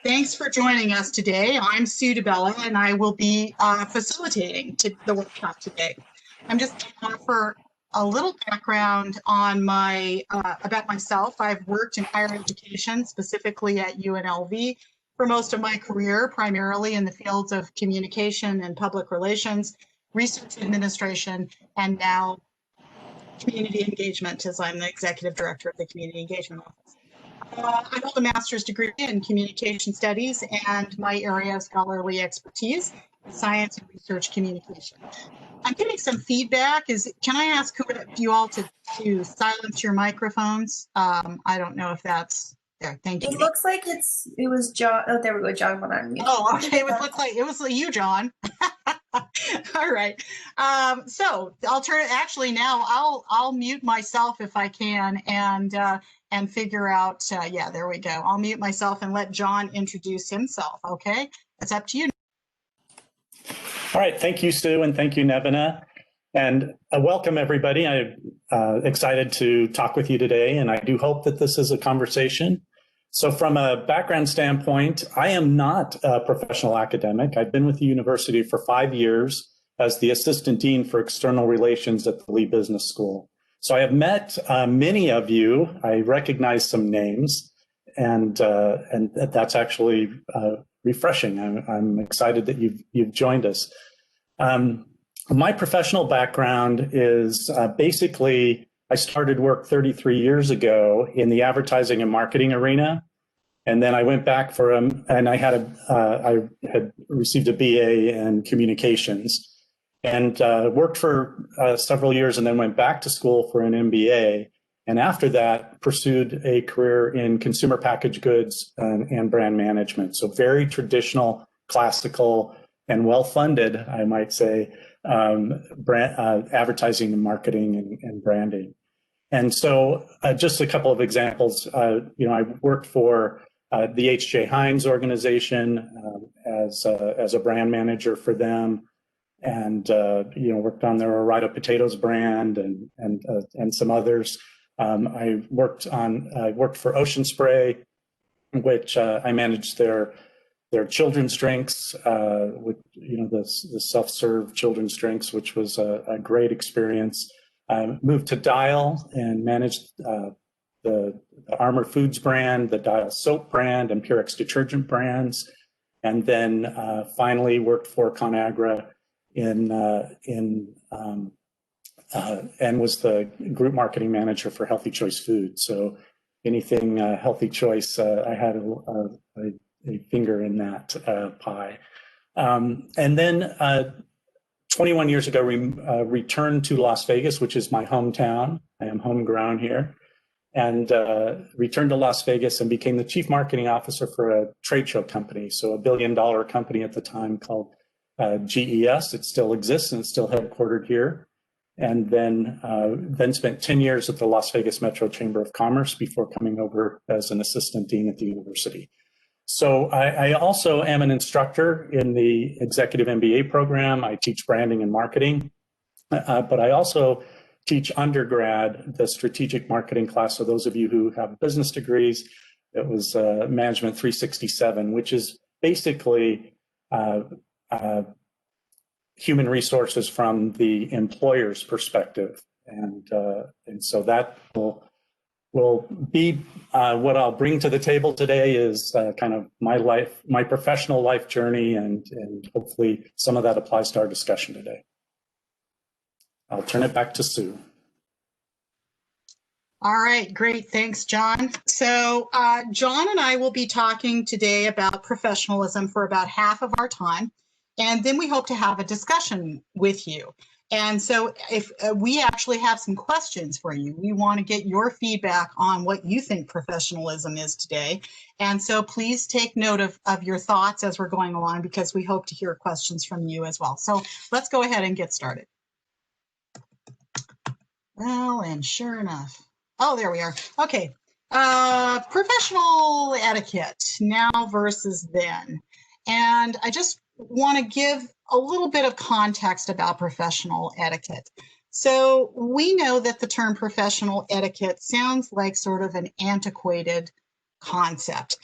Thanks for joining us today. I'm Sue DeBella, and I will be facilitating the workshop today. I'm just going to offer a little background on about myself. I've worked in higher education, specifically at UNLV, for most of my career, primarily in the fields of communication and public relations, research administration, and now community engagement, as I'm the executive director of the Community Engagement Office. I hold a master's degree in communication studies, and my area of scholarly expertise is science and research communication. I'm getting some feedback. Can I ask you all to silence your microphones? I don't know if that's there. Thank you. It looks like it was John. Oh, there we go. John went on mute. Oh, okay. It looked like it was you, John. All right. So I'll actually now I'll mute myself if I can and figure out, yeah, there we go. I'll mute myself and let John introduce himself. Okay. It's up to you. All right. Thank you, Sue, and thank you, Nevina. And welcome, everybody. I'm excited to talk with you today, and I do hope that this is a conversation. So from a background standpoint, I am not a professional academic. I've been with the university for 5 years as the Assistant Dean for External Relations at the Lee Business School. So I have met many of you. I recognize some names, and that's actually refreshing. I'm excited that you've joined us. My professional background is basically, I started work 33 years ago in the advertising and marketing arena. And then I went back and I had received a BA in communications and worked for several years and then went back to school for an MBA. And after that, pursued a career in consumer packaged goods and brand management. So very traditional, classical, and well-funded, I might say, advertising and marketing and branding. And so just a couple of examples, I worked for the H.J. Heinz organization as a brand manager for them, and worked on their Orida potatoes brand and some others. I worked for Ocean Spray, which I managed their children's drinks, with the self-serve children's drinks, which was a great experience. I moved to Dial and managed the Armor Foods brand, the Dial soap brand, and Purex detergent brands, and then finally worked for ConAgra and was the group marketing manager for Healthy Choice Foods. So anything Healthy Choice, I had a finger in that pie. And then 21 years ago, we returned to Las Vegas, which is my hometown. I am homegrown here, and returned to Las Vegas and became the chief marketing officer for a trade show company. So $1 billion company at the time called GES. It still exists and it's still headquartered here. And then spent 10 years at the Las Vegas Metro Chamber of Commerce before coming over as an assistant dean at the university. So I also am an instructor in the executive MBA program. I teach branding and marketing, but I also teach undergrad, the strategic marketing class. So those of you who have business degrees, it was Management 367, which is basically human resources from the employer's perspective. And so that will be what I'll bring to the table today is kind of my life, my professional life journey, and hopefully some of that applies to our discussion today. I'll turn it back to Sue. All right, great. Thanks, John. So John and I will be talking today about professionalism for about half of our time, and then we hope to have a discussion with you. And so if we actually have some questions for you, we want to get your feedback on what you think professionalism is today. And so please take note of your thoughts as we're going along, because we hope to hear questions from you as well. So let's go ahead and get started. Well, and sure enough. Oh, there we are. Okay. Professional etiquette now versus then. And I just want to give a little bit of context about professional etiquette. So we know that the term professional etiquette sounds like sort of an antiquated concept.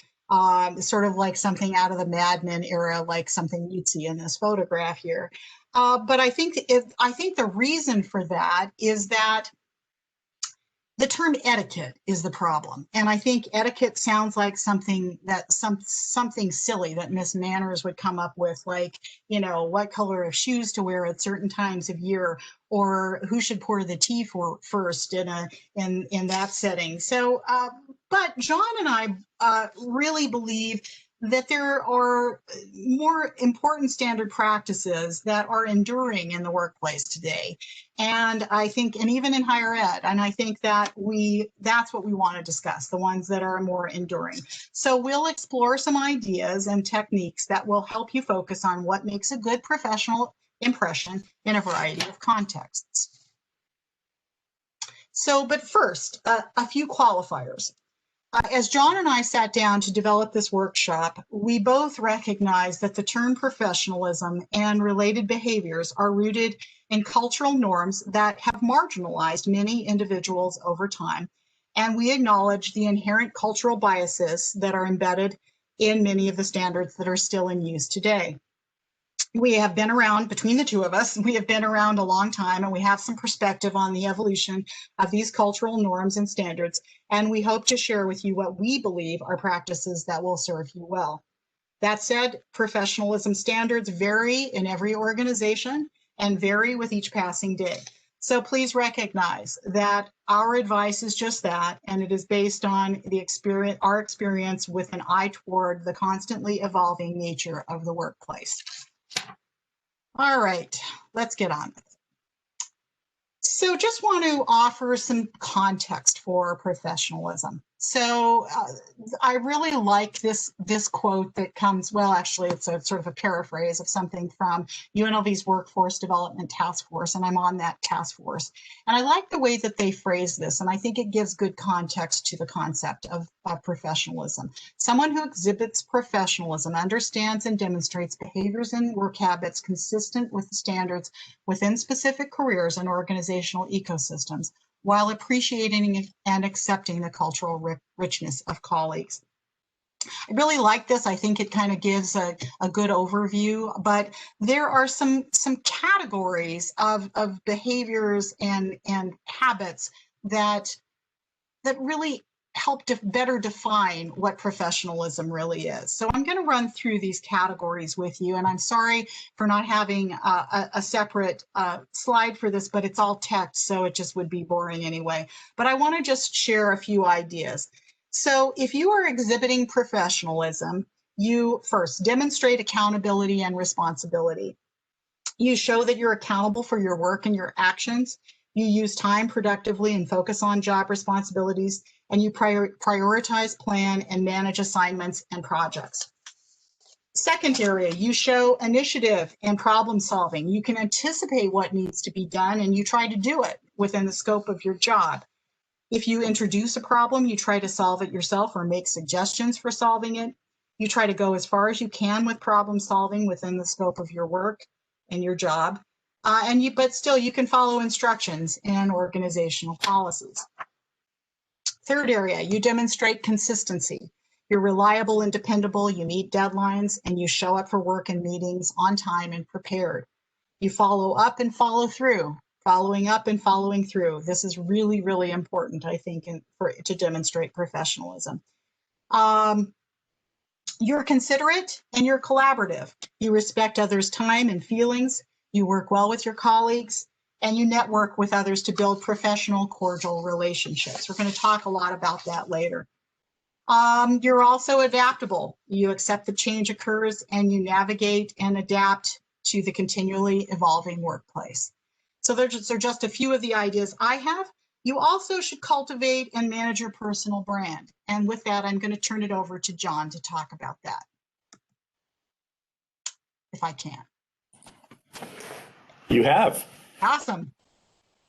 sort of like something out of the Mad Men era, like something you'd see in this photograph here. But I think the reason for that is that the term etiquette is the problem. And I think etiquette sounds like something silly that Miss Manners would come up with, like, you know, what color of shoes to wear at certain times of year, or who should pour the tea first in that setting. So, but John and I really believe that there are more important standard practices that are enduring in the workplace today. And I think, and even in higher ed, and I think that that's what we want to discuss, the ones that are more enduring. So we'll explore some ideas and techniques that will help you focus on what makes a good professional impression in a variety of contexts. So, but first, a few qualifiers. As John and I sat down to develop this workshop, we both recognized that the term professionalism and related behaviors are rooted in cultural norms that have marginalized many individuals over time. And we acknowledge the inherent cultural biases that are embedded in many of the standards that are still in use today. We have been around, between the two of us, we have been around a long time, and we have some perspective on the evolution of these cultural norms and standards, and we hope to share with you what we believe are practices that will serve you well. That said, professionalism standards vary in every organization and vary with each passing day. So please recognize that our advice is just that, and it is based on our experience with an eye toward the constantly evolving nature of the workplace. All right, let's get on with it. So just want to offer some context for professionalism. So I really like this quote that comes, well, actually, it's a sort of a paraphrase of something from UNLV's Workforce Development Task Force, and I'm on that task force. And I like the way that they phrase this, and I think it gives good context to the concept of professionalism. Someone who exhibits professionalism understands and demonstrates behaviors and work habits consistent with the standards within specific careers and organizational ecosystems, while appreciating and accepting the cultural richness of colleagues. I really like this. I think it kind of gives a good overview, but there are some categories of behaviors and habits that really help to better define what professionalism really is. So I'm going to run through these categories with you, and I'm sorry for not having a separate slide for this, but it's all text, so it just would be boring anyway. But I want to just share a few ideas. So if you are exhibiting professionalism, you first demonstrate accountability and responsibility. You show that you're accountable for your work and your actions. You use time productively and focus on job responsibilities, and you prioritize, plan, and manage assignments and projects. Second area, you show initiative and problem solving. You can anticipate what needs to be done, and you try to do it within the scope of your job. If you introduce a problem, you try to solve it yourself or make suggestions for solving it. You try to go as far as you can with problem solving within the scope of your work and your job. But still, you can follow instructions and organizational policies. Third area, you demonstrate consistency. You're reliable and dependable, you meet deadlines, and you show up for work and meetings on time and prepared. You follow up and follow through. Following up and following through. This is really, really important, I think, to demonstrate professionalism. You're considerate and you're collaborative. You respect others' time and feelings. You work well with your colleagues, and you network with others to build professional, cordial relationships. We're going to talk a lot about that later. You're also adaptable. You accept that change occurs, and you navigate and adapt to the continually evolving workplace. So those are just a few of the ideas I have. You also should cultivate and manage your personal brand. And with that, I'm going to turn it over to John to talk about that, if I can. You have. Awesome.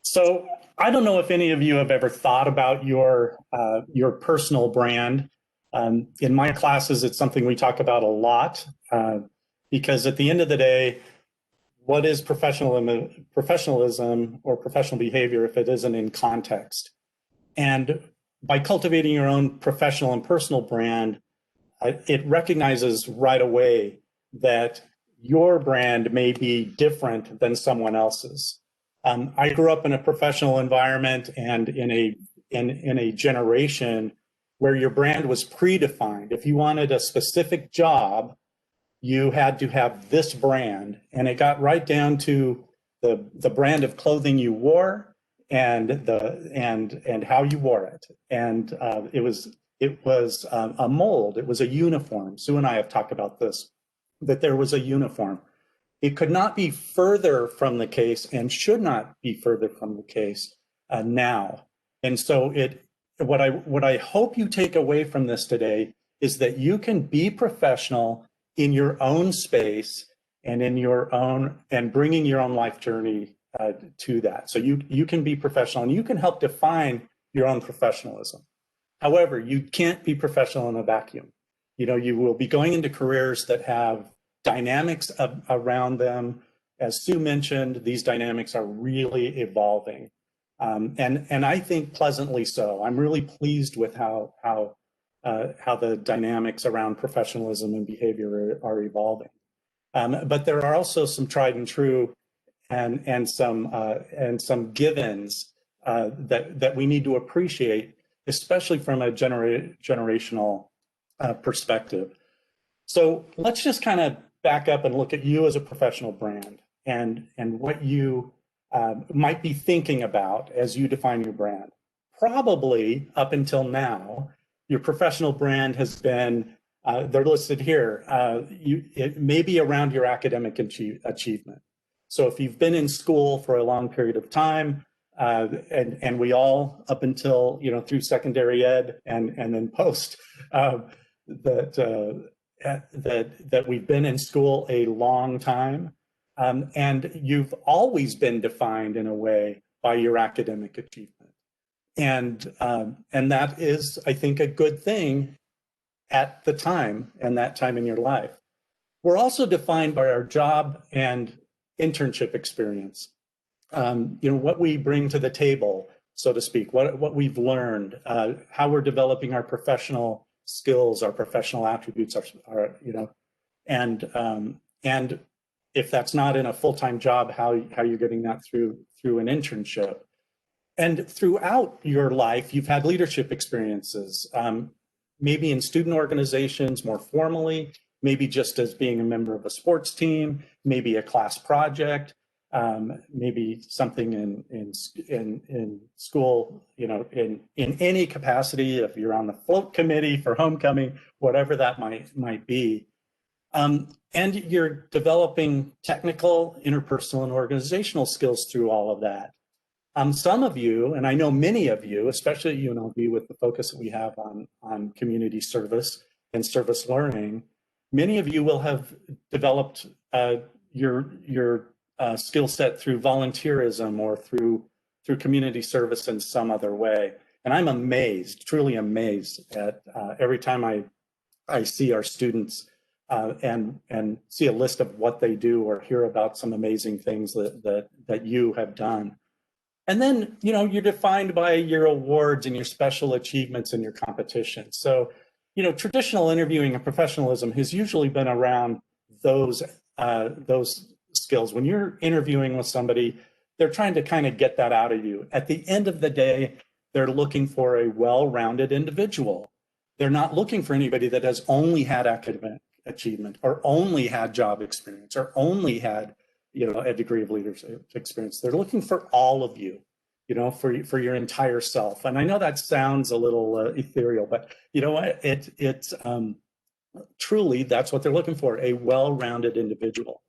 So I don't know if any of you have ever thought about your personal brand. In my classes, it's something we talk about a lot because at the end of the day, what is professionalism or professional behavior if it isn't in context? And by cultivating your own professional and personal brand, it recognizes right away that your brand may be different than someone else's. I grew up in a professional environment and in a generation where your brand was predefined. If you wanted a specific job, you had to have this brand, and it got right down to the brand of clothing you wore and how you wore it. And it was a mold. It was a uniform. Sue and I have talked about this, that there was a uniform. It could not be further from the case and should not be further from the case now. And so what I hope you take away from this today is that you can be professional in your own space and in your own, and bringing your own life journey to that. So you can be professional and you can help define your own professionalism. However, you can't be professional in a vacuum. You know, you will be going into careers that have dynamics around them. As Sue mentioned, these dynamics are really evolving. And I think pleasantly so. I'm really pleased with how the dynamics around professionalism and behavior are evolving. But there are also some tried and true and some givens that we need to appreciate, especially from a generational perspective. So let's just kind of back up and look at you as a professional brand and what you might be thinking about as you define your brand. Probably up until now, your professional brand has been, they're listed here, it may be around your academic achievement. So if you've been in school for a long period of time, and we all, up until, you know, through secondary ed and then post, that we've been in school a long time, and you've always been defined in a way by your academic achievement. And that is, I think, a good thing at the time and that time in your life. We're also defined by our job and internship experience. You know, what we bring to the table, so to speak, what we've learned, how we're developing our professional skills, our professional attributes, are you know, and if that's not in a full-time job, how you're getting that through an internship. And throughout your life, you've had leadership experiences, maybe in student organizations more formally, maybe just as being a member of a sports team, maybe a class project, maybe something in school, you know, in any capacity, if you're on the float committee for homecoming, whatever that might be. And you're developing technical, interpersonal, and organizational skills through all of that. Some of you, and I know many of you, especially at UNLV with the focus that we have on community service and service learning, many of you will have developed your skill set through volunteerism or through community service in some other way. And I'm amazed, truly amazed at every time I see our students and see a list of what they do or hear about some amazing things that you have done. And then, you know, you're defined by your awards and your special achievements and your competition. So, you know, traditional interviewing and professionalism has usually been around those skills. When you're interviewing with somebody, they're trying to kind of get that out of you. At the end of the day, they're looking for a well-rounded individual. They're not looking for anybody that has only had academic achievement or only had job experience or only had, you know, a degree of leadership experience. They're looking for all of you, you know, for your entire self. And I know that sounds a little ethereal, but you know what? It's truly, that's what they're looking for, a well-rounded individual.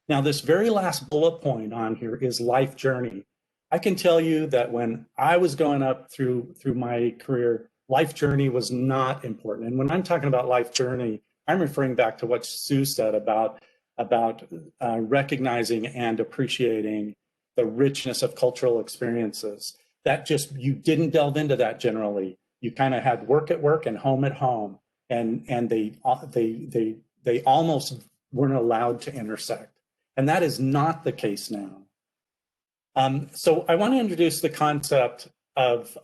Now, this very last bullet point on here is life journey. I can tell you that when I was going up through my career, life journey was not important. And when I'm talking about life journey, I'm referring back to what Sue said about recognizing and appreciating the richness of cultural experiences. That just, you didn't delve into that generally. You kind of had work at work and home at home, and they almost weren't allowed to intersect. And that is not the case now. So I want to introduce the concept of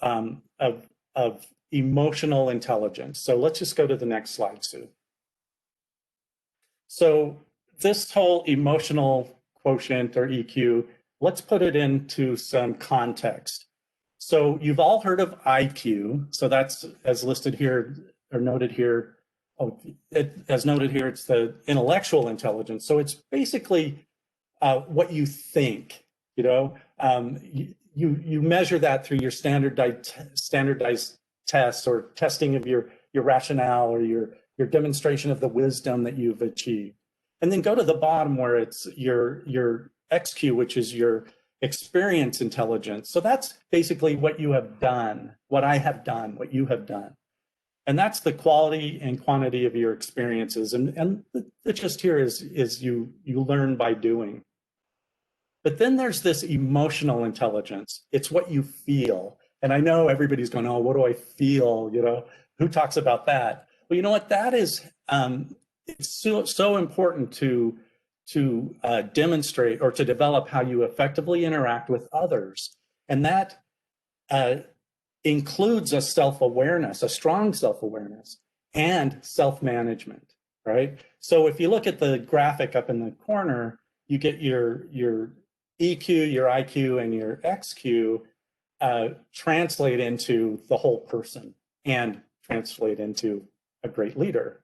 emotional intelligence. So let's just go to the next slide, Sue. So this whole emotional quotient or EQ, let's put it into some context. So you've all heard of IQ. So that's as listed here or noted here. Oh, as noted here, it's the intellectual intelligence. So it's basically what you think. You know, you measure that through your standardized tests or testing of your rationale or your demonstration of the wisdom that you've achieved. And then go to the bottom where it's your XQ, which is your experience intelligence. So that's basically what you have done, what I have done, what you have done. And that's the quality and quantity of your experiences. And the gist here is you learn by doing. But then there's this emotional intelligence. It's what you feel. And I know everybody's going, oh, what do I feel? You know, who talks about that? Well, you know what, that is, it's so important to demonstrate or to develop how you effectively interact with others. And that includes a self-awareness, a strong self-awareness, and self-management, right? So if you look at the graphic up in the corner, you get your EQ, your IQ, and your XQ translate into the whole person and translate into a great leader.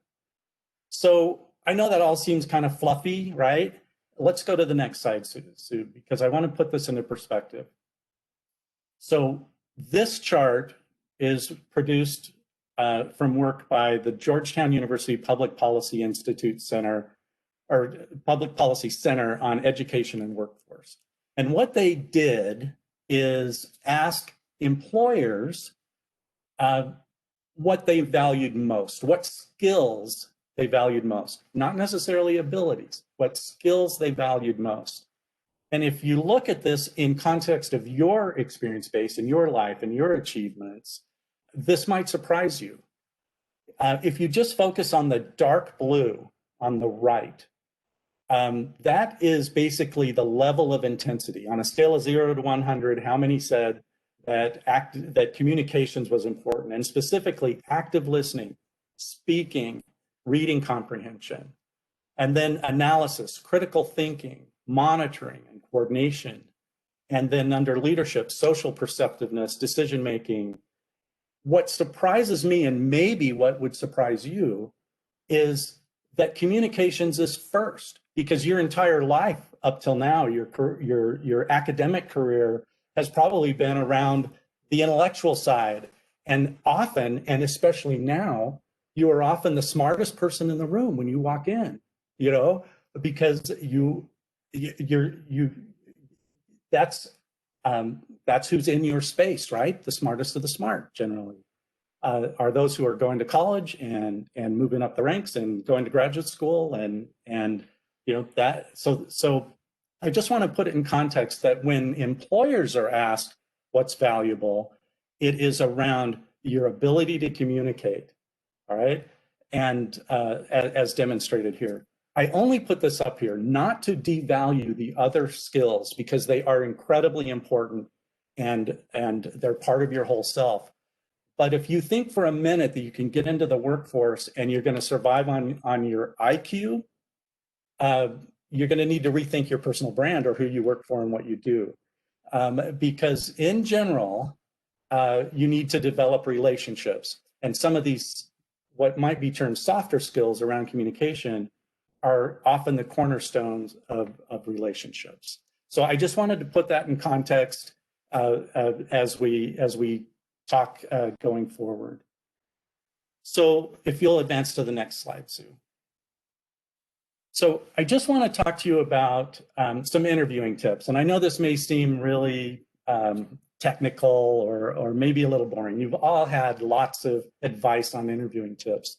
So I know that all seems kind of fluffy, right? Let's go to the next slide, Sue, because I want to put this into perspective. So this chart is produced from work by the Georgetown University Public Policy Institute Center, or Public Policy Center on Education and Workforce. And what they did is ask employers what they valued most, what skills they valued most, not necessarily abilities, what skills they valued most. And if you look at this in context of your experience base in your life and your achievements, this might surprise you. If you just focus on the dark blue on the right, that is basically the level of intensity. On a scale of 0 to 100, how many said that communications was important, and specifically active listening, speaking, reading comprehension, and then analysis, critical thinking, monitoring, and coordination. And then under leadership, social perceptiveness, decision-making. What surprises me, and maybe what would surprise you, is that communications is first, because your entire life up till now, your academic career has probably been around the intellectual side. And often, and especially now, you are often the smartest person in the room when you walk in, you know, because that's who's in your space, right? The smartest of the smart generally are those who are going to college and moving up the ranks and going to graduate school and you know that. So I just want to put it in context that when employers are asked what's valuable, it is around your ability to communicate, all right? And as demonstrated here. I only put this up here not to devalue the other skills, because they are incredibly important and they're part of your whole self. But if you think for a minute that you can get into the workforce and you're going to survive on your IQ, you're going to need to rethink your personal brand or who you work for and what you do. Because in general, you need to develop relationships. And some of these, what might be termed softer skills around communication, are often the cornerstones of relationships. So I just wanted to put that in context as we talk going forward. So if you'll advance to the next slide, Sue. So I just want to talk to you about some interviewing tips. And I know this may seem really technical or maybe a little boring. You've all had lots of advice on interviewing tips.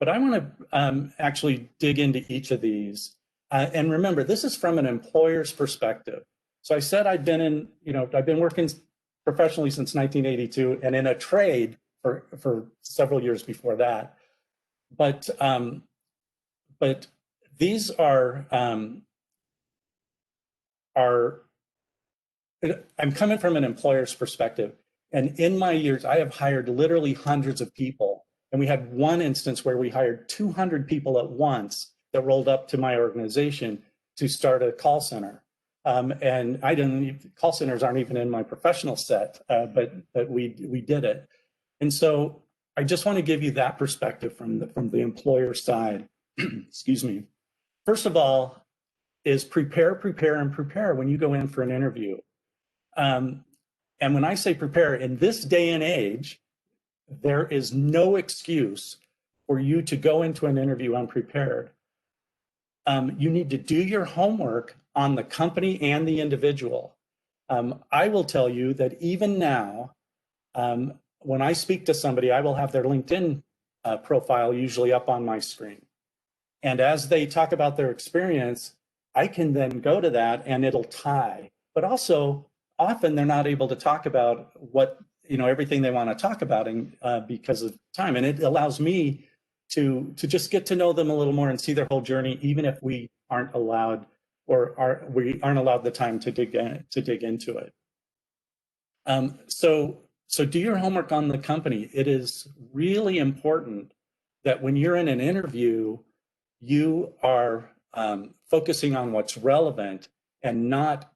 But I want to actually dig into each of these. And remember, this is from an employer's perspective. So I said I've been working professionally since 1982 and in a trade for several years before that. But these are I'm coming from an employer's perspective. And in my years, I have hired literally hundreds of people. And we had one instance where we hired 200 people at once that rolled up to my organization to start a call center. And I didn't, call centers aren't even in my professional set, but we did it. And so I just want to give you that perspective from the employer side. Excuse me. First of all, is prepare, prepare, and prepare when you go in for an interview. And when I say prepare, in this day and age, there is no excuse for you to go into an interview unprepared. You need to do your homework on the company and the individual. I will tell you that even now, when I speak to somebody, I will have their LinkedIn profile usually up on my screen. And as they talk about their experience, I can then go to that and it'll tie. But also, often they're not able to talk about what, everything they want to talk about because of time. And it allows me to just get to know them a little more and see their whole journey, even if we aren't allowed we aren't allowed the time to dig into it. So do your homework on the company. It is really important that when you're in an interview, you are focusing on what's relevant and not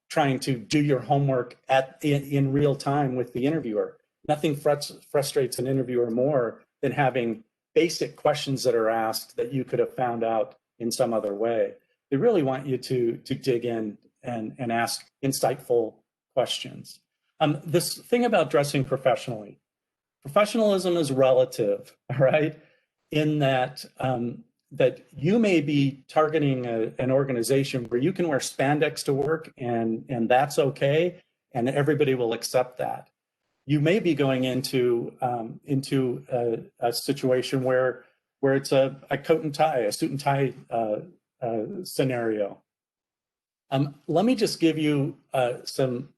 trying to do your homework in real time with the interviewer. Nothing frustrates an interviewer more than having basic questions that are asked that you could have found out in some other way. They really want you to dig in and ask insightful questions. This thing about dressing professionally, professionalism is relative, all right? In that that you may be targeting an organization where you can wear spandex to work and that's okay, and everybody will accept that. You may be going into a situation where it's a coat and tie, a suit and tie scenario. Let me just give you some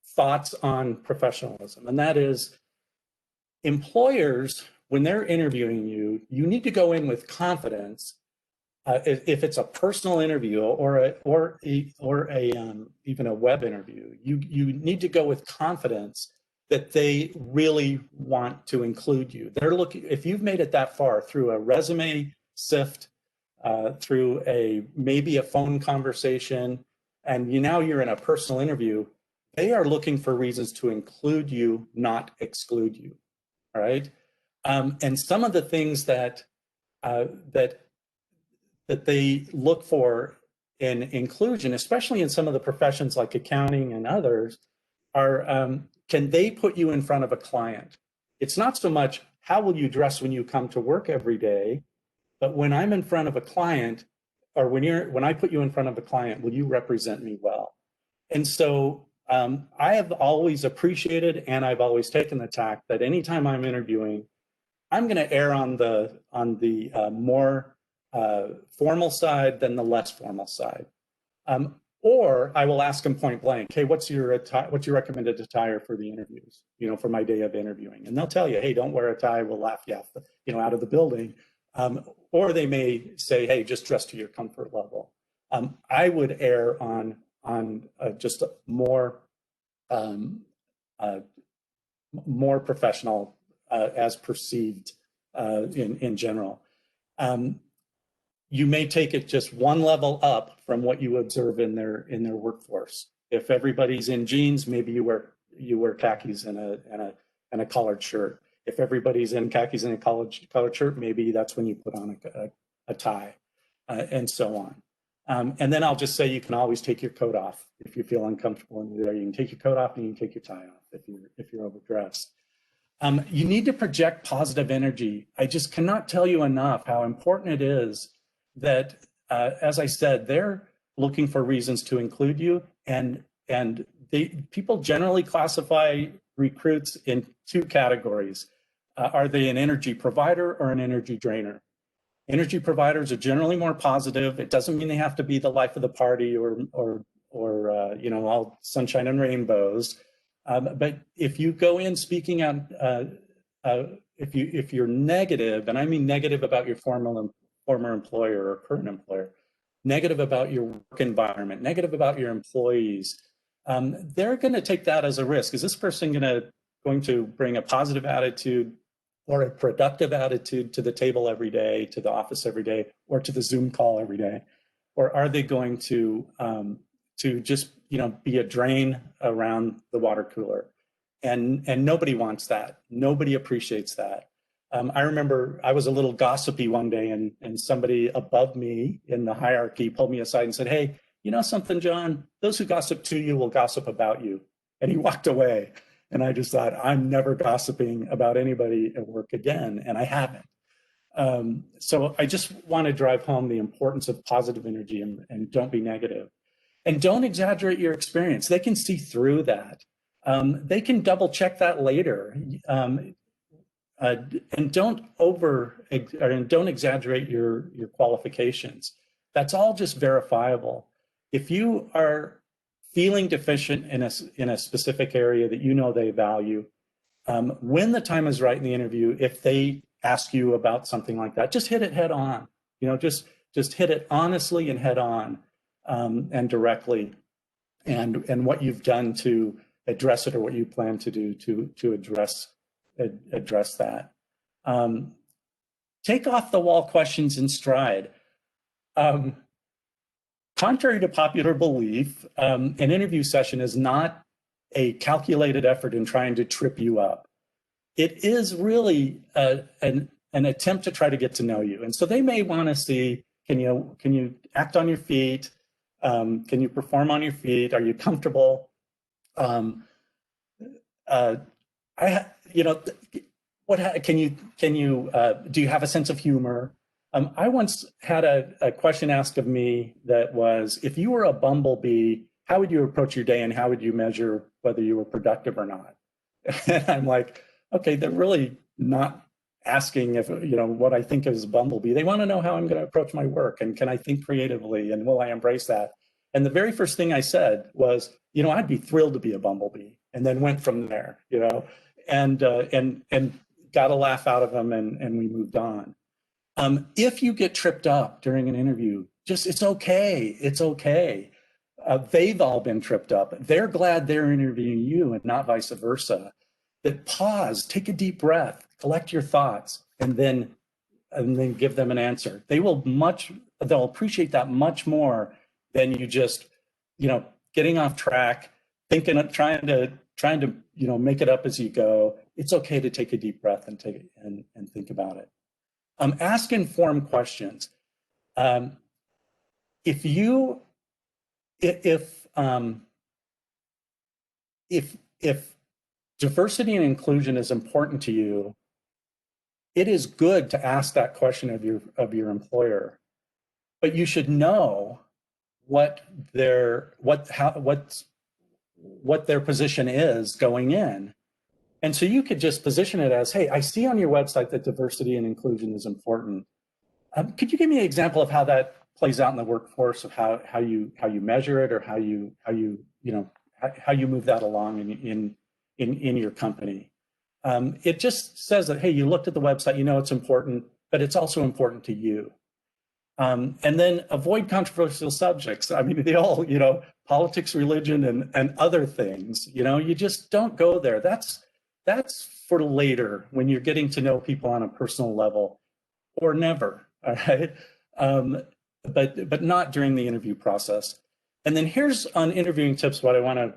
thoughts on professionalism, and that is, employers, when they're interviewing you, you need to go in with confidence. If it's a personal interview or even a web interview, you need to go with confidence that they really want to include you. They're looking, if you've made it that far through a resume sift, through maybe a phone conversation, and now you're in a personal interview, they are looking for reasons to include you, not exclude you. All right. And some of the things that they look for in inclusion, especially in some of the professions like accounting and others, are can they put you in front of a client? It's not so much how will you dress when you come to work every day, but when I'm in front of a client, or when I put you in front of a client, will you represent me well? And so I have always appreciated, and I've always taken the tack that anytime I'm interviewing, I'm going to err on the more formal side than the less formal side. Or I will ask them point blank, hey, what's your recommended attire for the interviews, for my day of interviewing? And they'll tell you, hey, don't wear a tie, we'll laugh you out of the building. Or they may say, hey, just dress to your comfort level. I would err on just more professional as perceived in general. You may take it just one level up from what you observe in their workforce. If everybody's in jeans, maybe you wear khakis and a collared shirt. If everybody's in khakis and a collared shirt, maybe that's when you put on a tie, and so on. And then I'll just say you can always take your coat off if you feel uncomfortable in there. You can take your coat off and you can take your tie off if you're overdressed. You need to project positive energy. I just cannot tell you enough how important it is that, as I said, they're looking for reasons to include you, and people generally classify recruits in two categories. Are they an energy provider or an energy drainer? Energy providers are generally more positive. It doesn't mean they have to be the life of the party or all sunshine and rainbows. But if you go in speaking out, if you're negative, and I mean negative about your former employer or current employer, negative about your work environment, negative about your employees, they're going to take that as a risk. Is this person going to bring a positive attitude or a productive attitude to the table every day, to the office every day, or to the Zoom call every day? Or are they going to just, be a drain around the water cooler? And nobody wants that. Nobody appreciates that. I remember I was a little gossipy one day, and somebody above me in the hierarchy pulled me aside and said, "Hey, you know something, John? Those who gossip to you will gossip about you." And he walked away. And I just thought, I'm never gossiping about anybody at work again. And I haven't. So I just want to drive home the importance of positive energy, and don't be negative. And don't exaggerate your experience. They can see through that. They can double check that later. And don't exaggerate your qualifications. That's all just verifiable. If you are feeling deficient in a specific area that they value, when the time is right in the interview, if they ask you about something like that, just hit it head on. Just hit it honestly and head on, and directly, and what you've done to address it, or what you plan to do to address that. Take off the wall questions in stride. Contrary to popular belief, an interview session is not a calculated effort in trying to trip you up. It is really an attempt to try to get to know you. And so they may want to see, can you act on your feet? Can you perform on your feet? Are you comfortable? Do you have a sense of humor? I once had a question asked of me that was, if you were a bumblebee, how would you approach your day, and how would you measure whether you were productive or not? And I'm like, okay, they're really not asking if, what I think is a bumblebee. They want to know how I'm going to approach my work, and can I think creatively, and will I embrace that? And the very first thing I said was, I'd be thrilled to be a bumblebee, and then went from there, and got a laugh out of them, and we moved on. If you get tripped up during an interview, it's okay. It's okay. They've all been tripped up. They're glad they're interviewing you, and not vice versa. That pause, take a deep breath, collect your thoughts, and then give them an answer. They'll appreciate that much more than you just, getting off track, thinking of trying to make it up as you go. It's okay to take a deep breath and think about it. Ask informed questions. If diversity and inclusion is important to you, it is good to ask that question of your employer, but you should know what their position is going in. And so you could just position it as, hey, I see on your website that diversity and inclusion is important. Could you give me an example of how that plays out in the workforce, of how you measure it, or how you move that along in your company? It just says that, hey, you looked at the website, it's important, but it's also important to you. And then avoid controversial subjects. I mean, they all, politics, religion, and other things. You just don't go there. That's for later, when you're getting to know people on a personal level, or never. All right, but not during the interview process. And then here's on interviewing tips what I want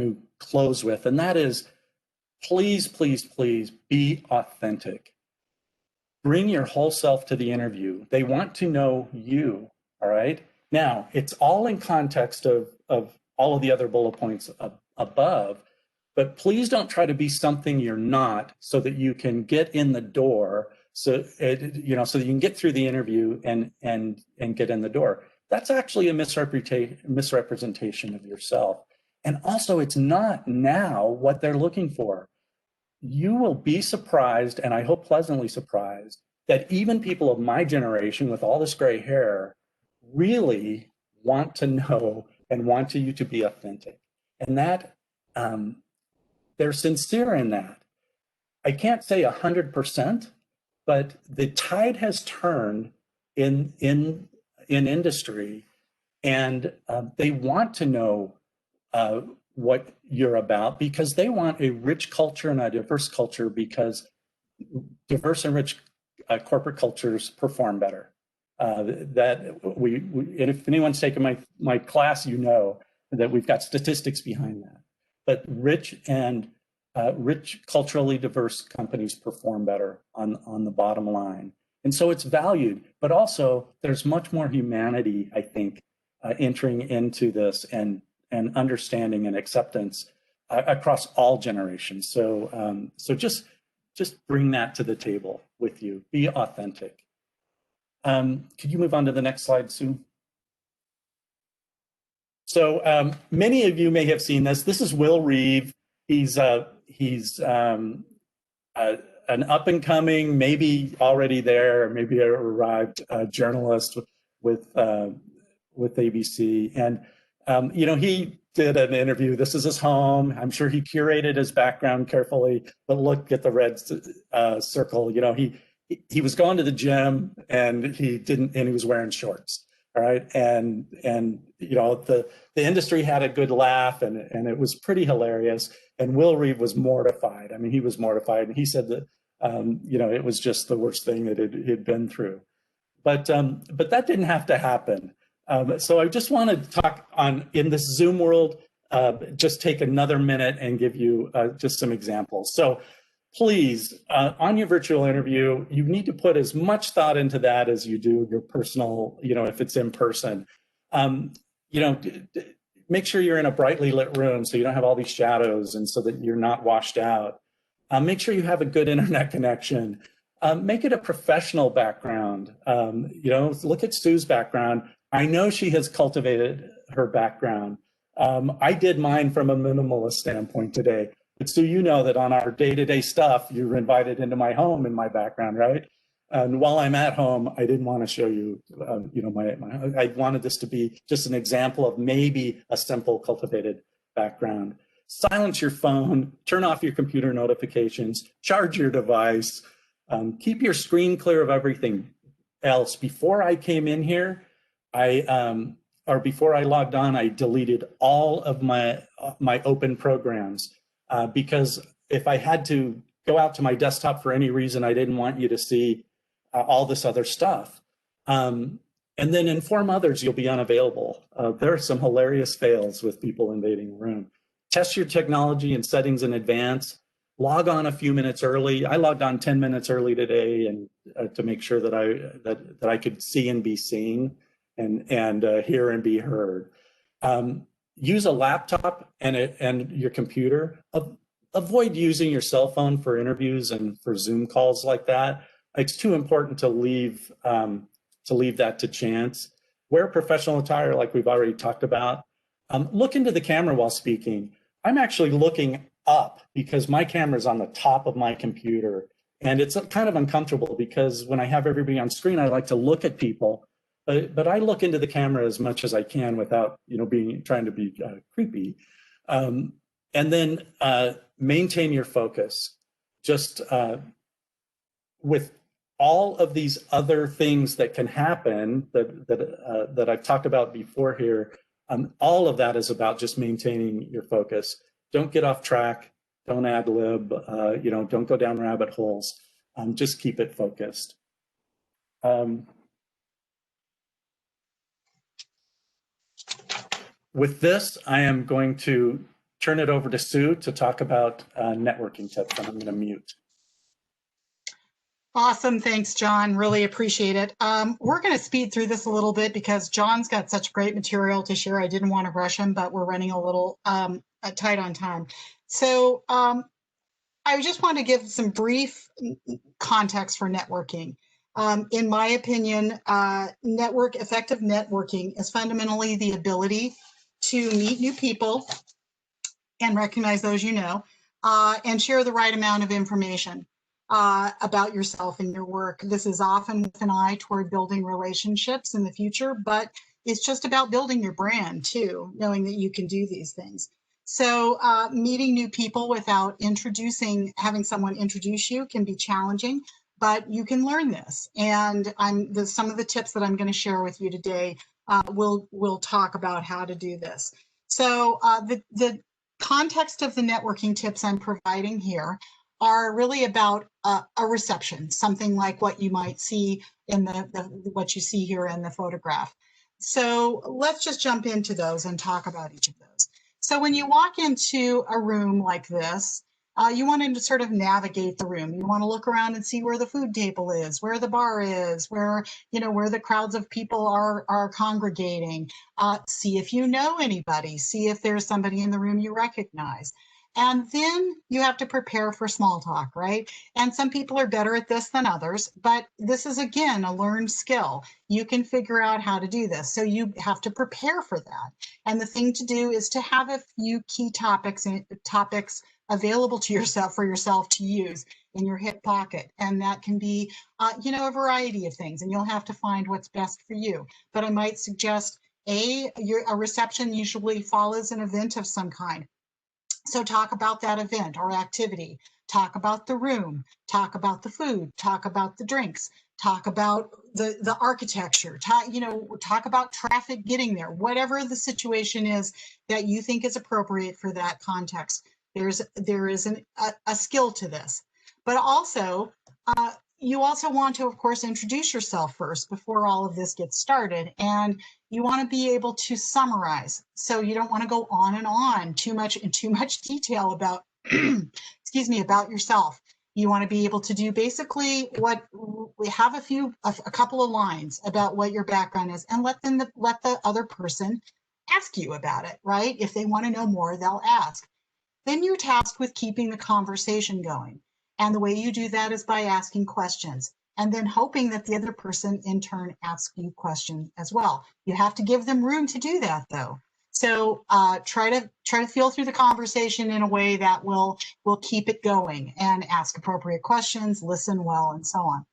to close with, and that is, please, please, please be authentic. Bring your whole self to the interview. They want to know you. All right. Now, it's all in context of all of the other bullet points above. But please don't try to be something you're not, so that you can get in the door, so that you can get through the interview and get in the door. That's actually a misrepresentation of yourself. And also, it's not now what they're looking for. You will be surprised, and I hope pleasantly surprised, that even people of my generation with all this gray hair really want to know and want you to be authentic. And that they're sincere in that. I can't say 100%, but the tide has turned in industry, and they want to know what you're about, because they want a rich culture and a diverse culture, because diverse and rich corporate cultures perform better. That and if anyone's taken my class, you know that we've got statistics behind that. But rich culturally diverse companies perform better on the bottom line. And so it's valued, but also there's much more humanity, I think, entering into this and understanding and acceptance across all generations. So just bring that to the table with you. Be authentic. Could you move on to the next slide, Sue? So many of you may have seen this. This is Will Reeve. He's an up-and-coming, maybe already there, maybe arrived journalist with ABC, and he did an interview. This is his home. I'm sure he curated his background carefully, but look at the red circle. He was going to the gym and he was wearing shorts. All right, and the industry had a good laugh and it was pretty hilarious. And Will Reeve was mortified. I mean, he was mortified, and he said that it was just the worst thing that he'd been through. But that didn't have to happen. So I just want to talk in this Zoom world. Just take another minute and give you just some examples. So please, on your virtual interview, you need to put as much thought into that as you do your personal, if it's in person. Make sure you're in a brightly lit room so you don't have all these shadows and so that you're not washed out. Make sure you have a good internet connection. Make it a professional background. Look at Sue's background. I know she has cultivated her background. I did mine from a minimalist standpoint today. But Sue, you know that on our day-to-day stuff, you're invited into my home and my background, right? And while I'm at home, I didn't want to show you, I wanted this to be just an example of maybe a simple cultivated background. Silence your phone, turn off your computer notifications, charge your device, keep your screen clear of everything else. Before I came in here, before I logged on, I deleted all of my open programs. Because if I had to go out to my desktop for any reason, I didn't want you to see all this other stuff. And then inform others you'll be unavailable. There are some hilarious fails with people invading the room. Test your technology and settings in advance. Log on a few minutes early. I logged on 10 minutes early today and to make sure that I could see and be seen and hear and be heard. Use a laptop and your computer. Avoid using your cell phone for interviews and for Zoom calls like that. It's too important to leave that to chance. Wear professional attire like we've already talked about. Look into the camera while speaking. I'm actually looking up because my camera is on the top of my computer, and it's kind of uncomfortable because when I have everybody on screen, I like to look at people. But I look into the camera as much as I can without, trying to be creepy. And then maintain your focus. Just with all of these other things that can happen that I've talked about before here, all of that is about just maintaining your focus. Don't get off track. Don't ad lib. Don't go down rabbit holes. Just keep it focused. With this, I am going to turn it over to Sue to talk about networking tips, and I'm going to mute. Awesome. Thanks, John. Really appreciate it. We're going to speed through this a little bit because John's got such great material to share. I didn't want to rush him, but we're running a little tight on time. So I just want to give some brief context for networking. In my opinion, effective networking is fundamentally the ability to meet new people and recognize those you know, and share the right amount of information about yourself and your work. This is often with an eye toward building relationships in the future, but it's just about building your brand too, knowing that you can do these things. So meeting new people without having someone introduce you can be challenging, but you can learn this. And some of the tips that I'm going to share with you today we'll talk about how to do this. So the context of the networking tips I'm providing here are really about a reception, something like what you might see in what you see here in the photograph. So let's just jump into those and talk about each of those. So when you walk into a room like this, you want to sort of navigate the room. You want to look around and see where the food table is, where the bar is, where the crowds of people are congregating. See if you know anybody. See if there's somebody in the room you recognize. And then you have to prepare for small talk, right? And some people are better at this than others, but this is, again, a learned skill. You can figure out how to do this. So you have to prepare for that. And the thing to do is to have a few key topics available to yourself for yourself to use in your hip pocket. And that can be, a variety of things, and you'll have to find what's best for you. But I might suggest a reception usually follows an event of some kind. So talk about that event or activity, talk about the room, talk about the food, talk about the drinks, talk about the architecture, talk about traffic getting there, whatever the situation is that you think is appropriate for that context. There is a skill to this, but also you also want to, of course, introduce yourself first before all of this gets started. And you want to be able to summarize. So you don't want to go on and on too much detail about, excuse me, about yourself. You want to be able to do basically what we have a couple of lines about what your background is, and let the other person ask you about it, right? If they want to know more, they'll ask. Then you're tasked with keeping the conversation going. And the way you do that is by asking questions, and then hoping that the other person in turn asks you questions as well. You have to give them room to do that, though. So try to feel through the conversation in a way that will keep it going, and ask appropriate questions, listen well, and so on.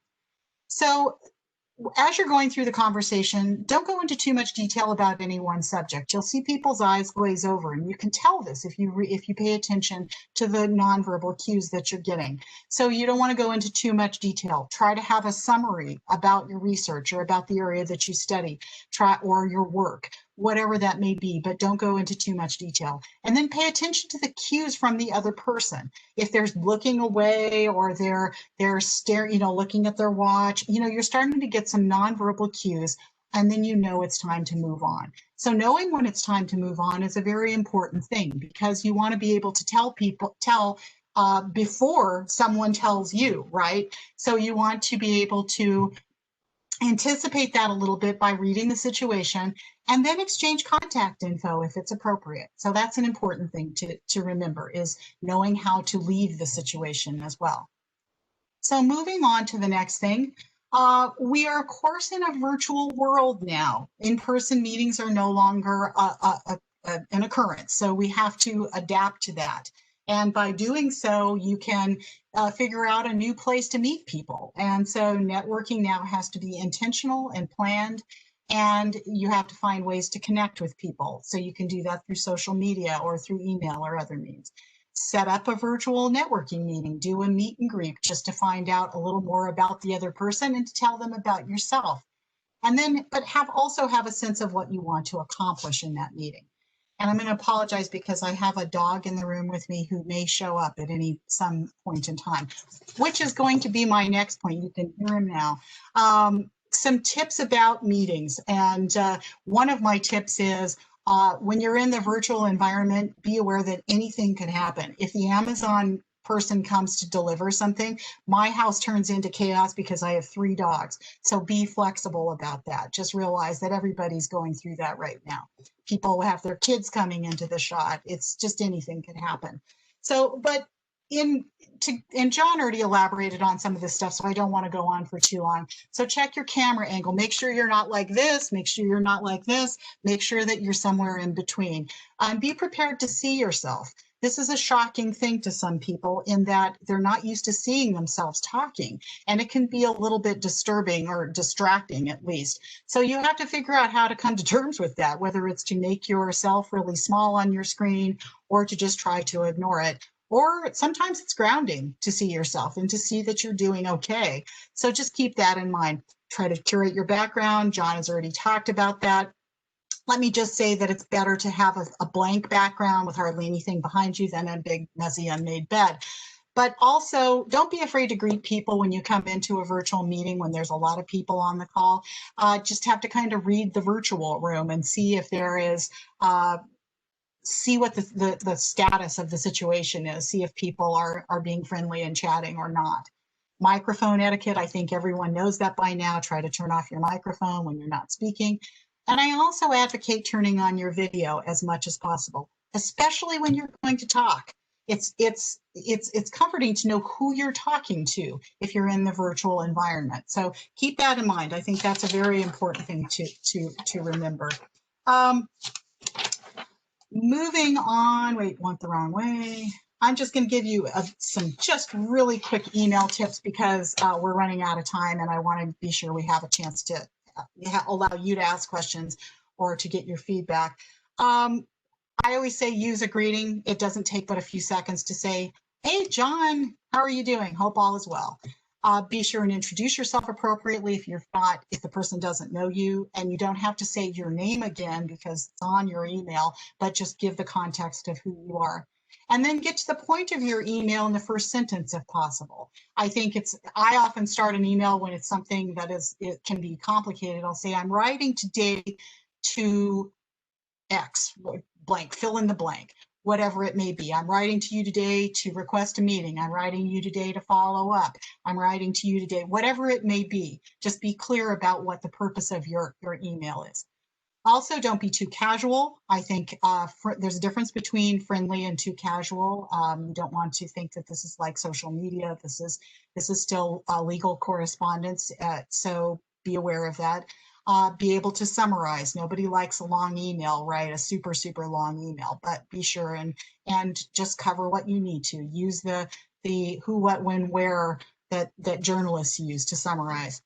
So as you're going through the conversation, don't go into too much detail about any one subject. You'll see people's eyes glaze over, and you can tell this if you pay attention to the nonverbal cues that you're getting. So you don't want to go into too much detail. Try to have a summary about your research or about the area that you study, or your work, whatever that may be, but don't go into too much detail. And then pay attention to the cues from the other person. If they're looking away, or they're staring, looking at their watch, you're starting to get some nonverbal cues, and then it's time to move on. So knowing when it's time to move on is a very important thing, because you want to be able to tell before someone tells you, right? So you want to be able to anticipate that a little bit by reading the situation, and then exchange contact info if it's appropriate. So that's an important thing to remember, is knowing how to leave the situation as well. So moving on to the next thing, we are, of course, in a virtual world now. In-person meetings are no longer an occurrence, so we have to adapt to that. And by doing so, you can figure out a new place to meet people. And so networking now has to be intentional and planned, and you have to find ways to connect with people. So you can do that through social media or through email or other means. Set up a virtual networking meeting, do a meet and greet just to find out a little more about the other person and to tell them about yourself. And then, but also have a sense of what you want to accomplish in that meeting. And I'm going to apologize because I have a dog in the room with me who may show up at some point in time, which is going to be my next point. You can hear him now. Some tips about meetings. And one of my tips is, when you're in the virtual environment, be aware that anything can happen. If the Amazon person comes to deliver something, my house turns into chaos because I have 3 dogs. So be flexible about that. Just realize that everybody's going through that right now. People have their kids coming into the shot. It's just anything can happen. So, but and John already elaborated on some of this stuff, so I don't want to go on for too long. So check your camera angle. Make sure you're not like this. Make sure you're not like this. Make sure that you're somewhere in between. And be prepared to see yourself. This is a shocking thing to some people, in that they're not used to seeing themselves talking, and it can be a little bit disturbing or distracting, at least. So you have to figure out how to come to terms with that, whether it's to make yourself really small on your screen or to just try to ignore it. Or sometimes it's grounding to see yourself and to see that you're doing okay. So just keep that in mind. Try to curate your background. John has already talked about that. Let me just say that it's better to have a blank background with hardly anything behind you than a big, messy, unmade bed. But also, don't be afraid to greet people when you come into a virtual meeting when there's a lot of people on the call. Just have to kind of read the virtual room and see if there is, see what the status of the situation is, see if people are being friendly and chatting or not. Microphone etiquette, I think everyone knows that by now. Try to turn off your microphone when you're not speaking. And I also advocate turning on your video as much as possible, especially when you're going to talk. It's comforting to know who you're talking to if you're in the virtual environment. So keep that in mind. I think that's a very important thing to remember. Moving on, wait, went the wrong way. I'm just going to give you some just really quick email tips because we're running out of time and I want to be sure we have a chance to allow you to ask questions or to get your feedback. I always say use a greeting. It doesn't take but a few seconds to say, hey, John, how are you doing? Hope all is well. Be sure and introduce yourself appropriately if the person doesn't know you, and you don't have to say your name again because it's on your email, but just give the context of who you are. And then get to the point of your email in the first sentence if possible. I often start an email when it's something that it can be complicated. I'll say, I'm writing today to X, blank, fill in the blank, whatever it may be. I'm writing to you today to request a meeting. I'm writing you today to follow up. I'm writing to you today, whatever it may be. Just be clear about what the purpose of your email is. Also, don't be too casual. I think there's a difference between friendly and too casual. You don't want to think that this is like social media. This is still legal correspondence, so be aware of that. Be able to summarize. Nobody likes a long email, right? A super, super long email, but be sure and just cover what you need to. Use the who, what, when, where that journalists use to summarize.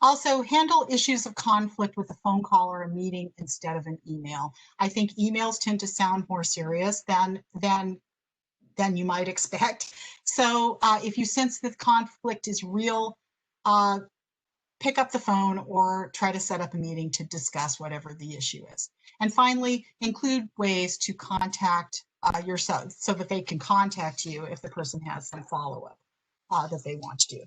Also, handle issues of conflict with a phone call or a meeting instead of an email. I think emails tend to sound more serious than you might expect. So if you sense that conflict is real, pick up the phone or try to set up a meeting to discuss whatever the issue is. And finally, include ways to contact yourself so that they can contact you if the person has some follow-up that they want to do.